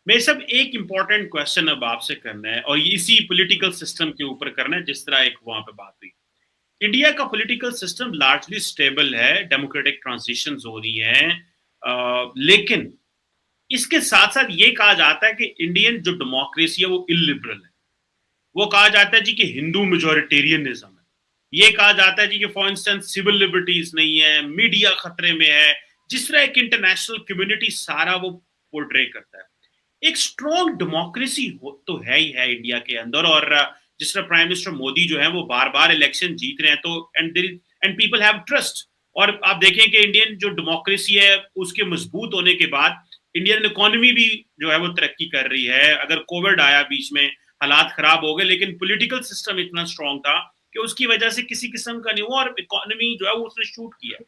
मेरे सब एक इम्पोर्टेंट क्वेश्चन अब आपसे करना है और इसी पॉलिटिकल सिस्टम के ऊपर करना है, जिस तरह एक वहां पे बात हुई। इंडिया का पॉलिटिकल सिस्टम लार्जली स्टेबल है, डेमोक्रेटिक ट्रांजिशंस हो रही हैं, लेकिन इसके साथ साथ ये कहा जाता है कि इंडियन जो डेमोक्रेसी है वो इलिबरल है। वो कहा जाता है जी कि हिंदू मेजोरिटेरियनिज्म है। ये कहा जाता है जी कि फॉर इंस्टेंस सिविल लिबर्टीज नहीं है, मीडिया खतरे में है। जिस तरह एक इंटरनेशनल कम्युनिटी सारा वो पोर्ट्रे करता है, एक स्ट्रॉन्ग डेमोक्रेसी तो है ही है इंडिया के अंदर। और जिस तरह प्राइम मिनिस्टर मोदी जो है वो बार बार इलेक्शन जीत रहे हैं, तो एंड पीपल हैव ट्रस्ट। और आप देखें कि इंडियन जो डेमोक्रेसी है उसके मजबूत होने के बाद इंडियन इकोनॉमी भी जो है वो तरक्की कर रही है। अगर कोविड आया बीच में, हालात खराब हो गए, लेकिन पॉलिटिकल सिस्टम इतना स्ट्रांग था कि उसकी वजह से किसी किस्म का नहीं हुआ और इकोनॉमी जो है वो उसने शूट किया।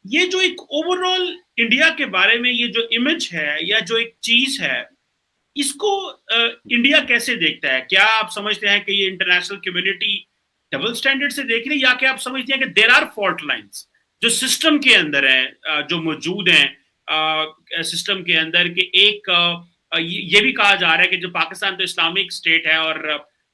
ये जो एक ओवरऑल इंडिया के बारे में ये जो इमेज है या जो एक चीज है, इसको इंडिया कैसे देखता है? क्या आप समझते हैं कि ये इंटरनेशनल कम्युनिटी डबल स्टैंडर्ड से देख रही है, या क्या आप समझते हैं कि देयर आर फॉल्ट लाइंस जो सिस्टम के अंदर है, जो मौजूद हैं सिस्टम के अंदर? कि एक ये भी कहा जा रहा है कि जो पाकिस्तान तो इस्लामिक स्टेट है और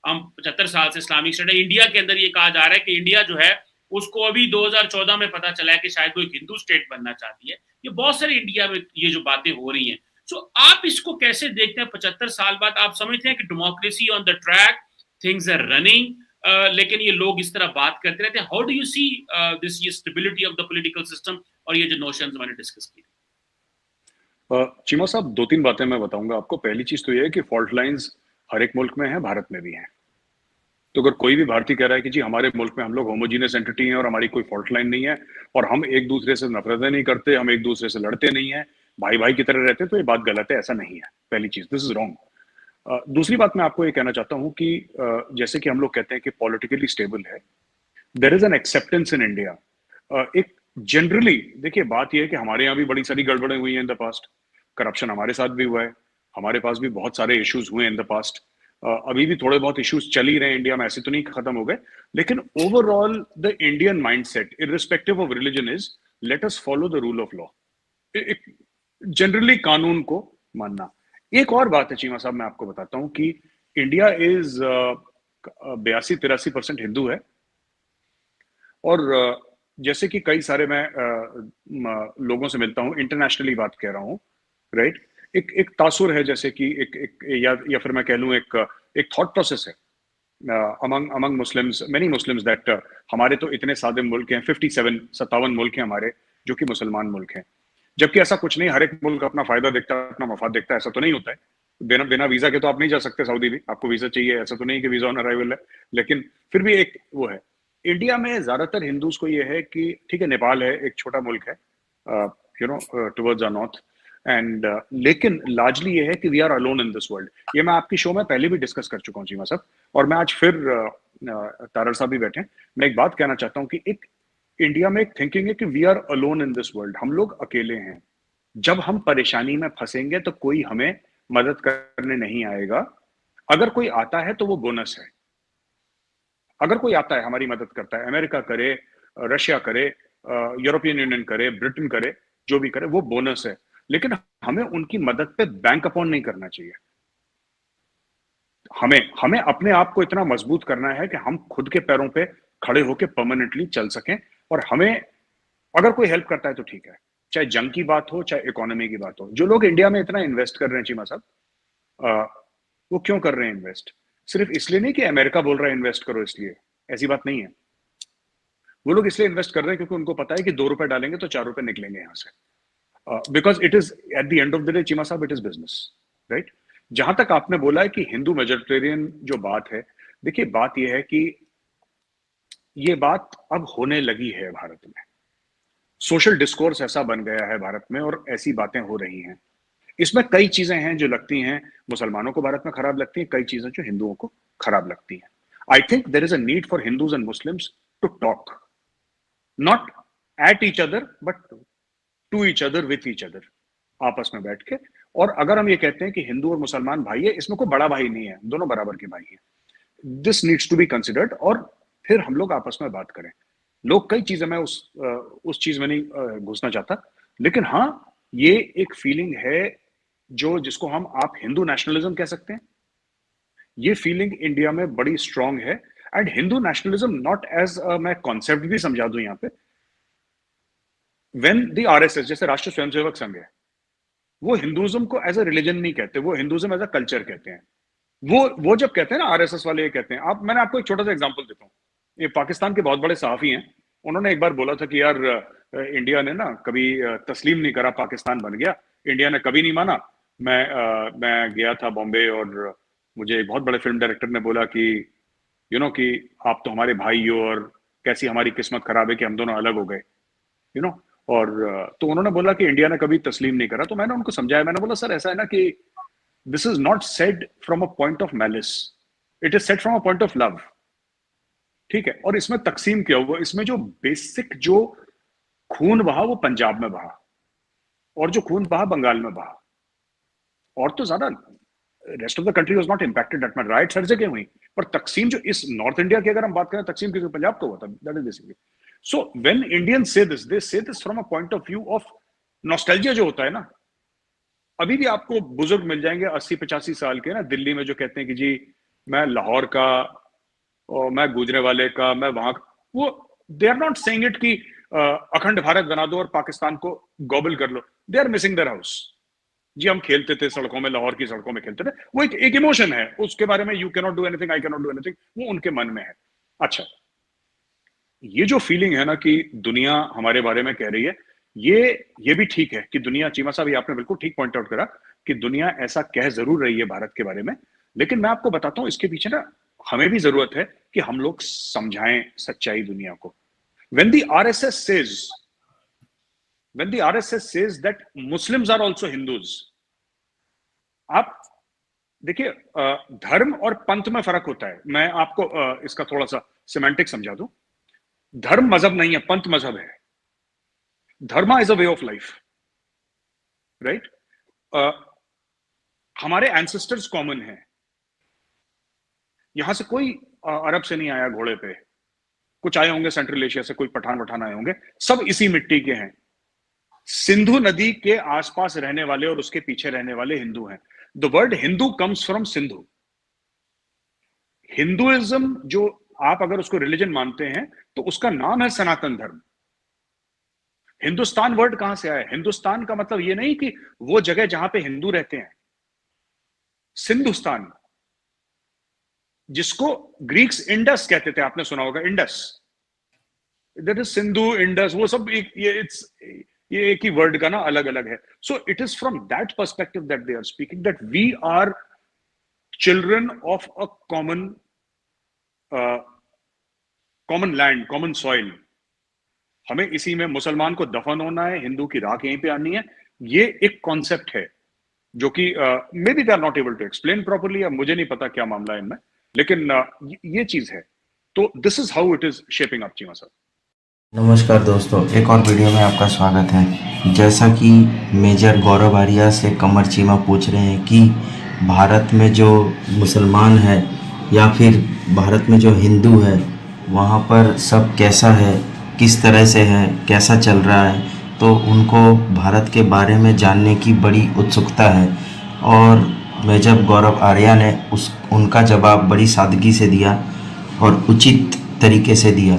हम 75 साल से इस्लामिक स्टेट है। इंडिया के अंदर ये कहा जा रहा है कि इंडिया जो है उसको अभी 2014 में पता चला है कि शायद वो एक हिंदू स्टेट बनना चाहती है। ये बहुत सारे इंडिया में ये जो बातें हो रही हैं, सो आप इसको कैसे देखते हैं? 75 साल बाद आप समझते हैं कि democracy on the track, things are running, लेकिन ये लोग इस तरह बात करते रहते हैं। How do you see this ये stability of the political system और ये जो नोशंस मैंने डिस्कस की? चीमा साहब, दो तीन बातें मैं बताऊंगा आपको। पहली चीज तो ये है कि फॉल्ट लाइंस हर एक मुल्क में है, भारत में भी है। तो अगर कोई भी भारतीय कह रहा है कि जी हमारे मुल्क में हम लोग होमोजीनियस एंटिटी हैं और हमारी कोई फॉल्ट लाइन नहीं है और हम एक दूसरे से नफरतें नहीं करते, हम एक दूसरे से लड़ते नहीं है, भाई भाई की तरह रहते हैं, तो ये बात गलत है, ऐसा नहीं है। पहली चीज, दिस इज रॉन्ग। दूसरी बात मैं आपको ये कहना चाहता हूं कि जैसे कि हम लोग कहते हैं कि पॉलिटिकली स्टेबल है, there is an acceptance in India. एक जनरली देखिए, बात यह है कि हमारे यहाँ भी बड़ी सारी गड़बड़ें हुई हैं इन द पास्ट। करप्शन हमारे साथ भी हुआ है, हमारे पास भी बहुत सारे इश्यूज हुए इन द पास्ट। अभी भी थोड़े बहुत इश्यूज चल ही रहे हैं इंडिया में, ऐसे तो नहीं खत्म हो गए। लेकिन overall the Indian mindset irrespective of religion is let us follow the rule of law. Generally कानून को मानना। एक और बात है चीमा साहब, मैं आपको बताता हूं कि इंडिया इज 82-83% हिंदू है। और जैसे कि कई सारे मैं लोगों से मिलता हूं, इंटरनेशनली बात कह रहा हूं, राइट? एक तासुर है, जैसे कि एक या फिर मैं कह लूं एक थॉट प्रोसेस है among Muslims, many Muslims, that हमारे तो इतने सादे मुल्क हैं, 57 मुल्क हैं हमारे जो कि मुसलमान मुल्क हैं। जबकि ऐसा कुछ नहीं, हर एक मुल्क अपना फायदा देखता है, अपना मफाद देखता है, ऐसा तो नहीं होता है। बिना बिना वीजा के तो आप नहीं जा सकते सऊदी भी, आपको वीजा चाहिए, ऐसा तो नहीं कि वीजा ऑन अराइवल है। लेकिन फिर भी एक वो है। इंडिया में ज्यादातर हिंदूज को ये है कि ठीक है, नेपाल है, एक छोटा मुल्क है, टुवर्ड्स द नॉर्थ, एंड लेकिन लार्जली ये है कि we are alone in this world. ये मैं आपकी शो में पहले भी डिस्कस कर चुका हूँ चीमा साहब, और मैं आज फिर तारड़ साहब भी बैठे, मैं एक बात कहना चाहता हूँ कि एक इंडिया में एक थिंकिंग है कि we are alone in this world, हम लोग अकेले हैं। जब हम परेशानी में फंसेंगे तो कोई हमें मदद करने नहीं आएगा। अगर कोई आता है तो वो बोनस है। अगर कोई आता है, हमारी मदद करता है, अमेरिका करे, रशिया करे, यूरोपियन यूनियन करे, ब्रिटेन करे, जो भी करे, वो बोनस है। लेकिन हमें उनकी मदद पे बैंक अपॉन नहीं करना चाहिए। हमें हमें अपने आप को इतना मजबूत करना है कि हम खुद के पैरों पे खड़े होकर परमानेंटली चल सकें। और हमें अगर कोई हेल्प करता है तो ठीक है, चाहे जंग की बात हो, चाहे इकोनॉमी की बात हो। जो लोग इंडिया में इतना इन्वेस्ट कर रहे हैं चीमा साहब, वो क्यों कर रहे हैं इन्वेस्ट? सिर्फ इसलिए नहीं कि अमेरिका बोल रहा है इन्वेस्ट करो इसलिए, ऐसी बात नहीं है। वो लोग इसलिए इन्वेस्ट कर रहे हैं क्योंकि उनको पता है कि 2 रुपए डालेंगे तो 4 रुपए निकलेंगे यहां से। Because it is at the end of the day Cheema साहब, इट इज बिजनेस, राइट? जहां तक आपने बोला है कि हिंदू मेजोरिटेरियन जो बात है, देखिए बात यह है कि ये बात अब होने लगी है भारत में। सोशल डिस्कोर्स ऐसा बन गया है भारत में और ऐसी बातें हो रही हैं। इसमें कई चीजें हैं जो लगती हैं मुसलमानों को भारत में खराब लगती हैं, कई चीजें जो हिंदुओं को खराब लगती हैं। I think there is a need for Hindus and Muslims to talk, not at each other but to each other, with each other, आपस में बैठ के। और अगर हम ये कहते हैं कि हिंदू और मुसलमान भाई है, इसमें कोई बड़ा भाई नहीं है, दोनों बराबर के भाई हैं। This needs to be considered, और फिर हम लोग आपस में बात करें। लोग कई चीजें, मैं उस चीज में नहीं घुसना चाहता, लेकिन हाँ, ये एक फीलिंग है जिसको आप हिंदू नेशनलिज्म कह सकते हैं, ये फीलिंग इंडिया में बड़ी स्ट्रांग है। And Hindu nationalism not as मैं कॉन्सेप्ट भी समझा दूं यहाँ पे, व्हेन द आरएसएस, जैसे राष्ट्रीय स्वयंसेवक संघ है, वो हिंदुइज्म को एज अ रिलीजन नहीं कहते, वो हिंदुइज्म एज अ कल्चर कहते हैं। वो जब कहते हैं ना, आरएसएस वाले ये कहते हैं, मैंने आपको एक छोटा सा एग्जांपल देता हूँ। ये पाकिस्तान के बहुत बड़े सहाफी हैं, उन्होंने एक बार बोला था कि यार इंडिया ने ना कभी तस्लीम नहीं करा, पाकिस्तान बन गया, इंडिया ने कभी नहीं माना। मैं गया था बॉम्बे और मुझे एक बहुत बड़े फिल्म डायरेक्टर ने बोला कि कि आप तो हमारे भाई हो और कैसी हमारी किस्मत खराब है कि हम दोनों अलग हो गए, और तो उन्होंने बोला कि इंडिया ने कभी तस्लीम नहीं करा। तो मैंने उनको समझाया, मैंने बोला सर ऐसा है ना कि this is not said from a point of malice, it is said from a point of love, ठीक है। और इसमें तकसीम क्या हुआ, इसमें जो बेसिक जो खून बहा वो पंजाब में बहा, और जो खून बहा बंगाल में बहा, और तो ज्यादा rest of the country was not impacted that much. Riots हर जगह हुई, पर तकसीम जो इस नॉर्थ इंडिया की अगर हम बात करें, तकसीम किसी पंजाब को हुआ था, that is basically. So when Indians से दिस, दे से this from a point of view of nostalgia जो होता है ना। अभी भी आपको बुजुर्ग मिल जाएंगे 80-85 साल के ना दिल्ली में, जो कहते हैं कि जी मैं लाहौर का, और मैं गुजरेवाले का, मैं वहां, वो they are not saying it कि अखंड भारत बना दो और पाकिस्तान को गॉबल कर लो। They are missing their house. जी हम खेलते थे सड़कों में, लाहौर की सड़कों में खेलते थे, वो एक इमोशन है, उसके बारे में you can not do anything, I can not do anything, वो उनके मन में है। अच्छा, ये जो फीलिंग है ना कि दुनिया हमारे बारे में कह रही है, ये भी ठीक है कि दुनिया, चीमा साहब ये आपने बिल्कुल ठीक पॉइंट आउट करा कि दुनिया ऐसा कह जरूर रही है भारत के बारे में, लेकिन मैं आपको बताता हूं इसके पीछे ना हमें भी जरूरत है कि हम लोग समझाएं सच्चाई दुनिया को। When the RSS says, when the RSS says that Muslims are also Hindus, आप देखिए धर्म और पंथ में फर्क होता है। मैं आपको इसका थोड़ा सा सिमेंटिक समझा दूं। धर्म मजहब नहीं है, पंथ मजहब है। Dharma is a way of life, right. हमारे एंसेस्टर्स कॉमन हैं, यहां से कोई अरब से नहीं आया घोड़े पे, कुछ आए होंगे सेंट्रल एशिया से, कोई पठान आए होंगे, सब इसी मिट्टी के हैं। सिंधु नदी के आसपास रहने वाले और उसके पीछे रहने वाले हिंदू हैं। The word Hindu comes from Sindhu. Hinduism जो आप अगर उसको रिलीजन मानते हैं तो उसका नाम है सनातन धर्म। हिंदुस्तान वर्ड कहां से आया? हिंदुस्तान का मतलब ये नहीं कि वो जगह जहां पे हिंदू रहते हैं। सिंधुस्तान, जिसको ग्रीक्स इंडस कहते थे, आपने सुना होगा Indus, that is Sindhu, Indus, वो सब ये एक ही वर्ड का ना अलग अलग है। So it is from that perspective that they are speaking, that we are children of a common land, common soil. हमें इसी में मुसलमान को दफन होना है, हिंदू की राख यहीं पे आनी है। ये एक कॉन्सेप्ट है जो कि maybe they are not able to explain properly, या मुझे नहीं पता क्या मामला है इनमें, लेकिन ये चीज है। तो this is how it is shaping up, Cheema sir. नमस्कार दोस्तों, एक और वीडियो में आपका स्वागत है। जैसा कि मेजर गौरव आर्या से कमर चीमा पूछ रहे हैं कि भारत में जो मुसलमान है या फिर भारत में जो हिंदू है, वहाँ पर सब कैसा है, किस तरह से है, कैसा चल रहा है, तो उनको भारत के बारे में जानने की बड़ी उत्सुकता है। और मेजर गौरव आर्या ने उनका जवाब बड़ी सादगी से दिया और उचित तरीके से दिया।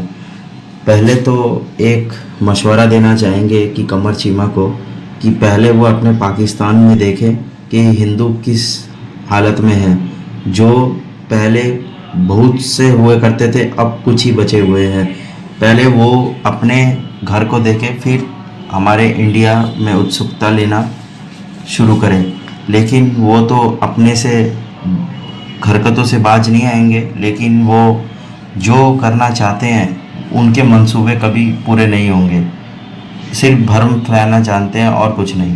पहले तो एक मशवरा देना चाहेंगे कि कमर चीमा को कि पहले वो अपने पाकिस्तान में देखें कि हिंदू किस हालत में है। जो पहले बहुत से हुए करते थे, अब कुछ ही बचे हुए हैं। पहले वो अपने घर को देखें, फिर हमारे इंडिया में उत्सुकता लेना शुरू करें। लेकिन वो तो अपने से हरकतों से बाज नहीं आएंगे, लेकिन वो जो करना चाहते हैं उनके मंसूबे कभी पूरे नहीं होंगे। सिर्फ भ्रम फैलाना जानते हैं और कुछ नहीं।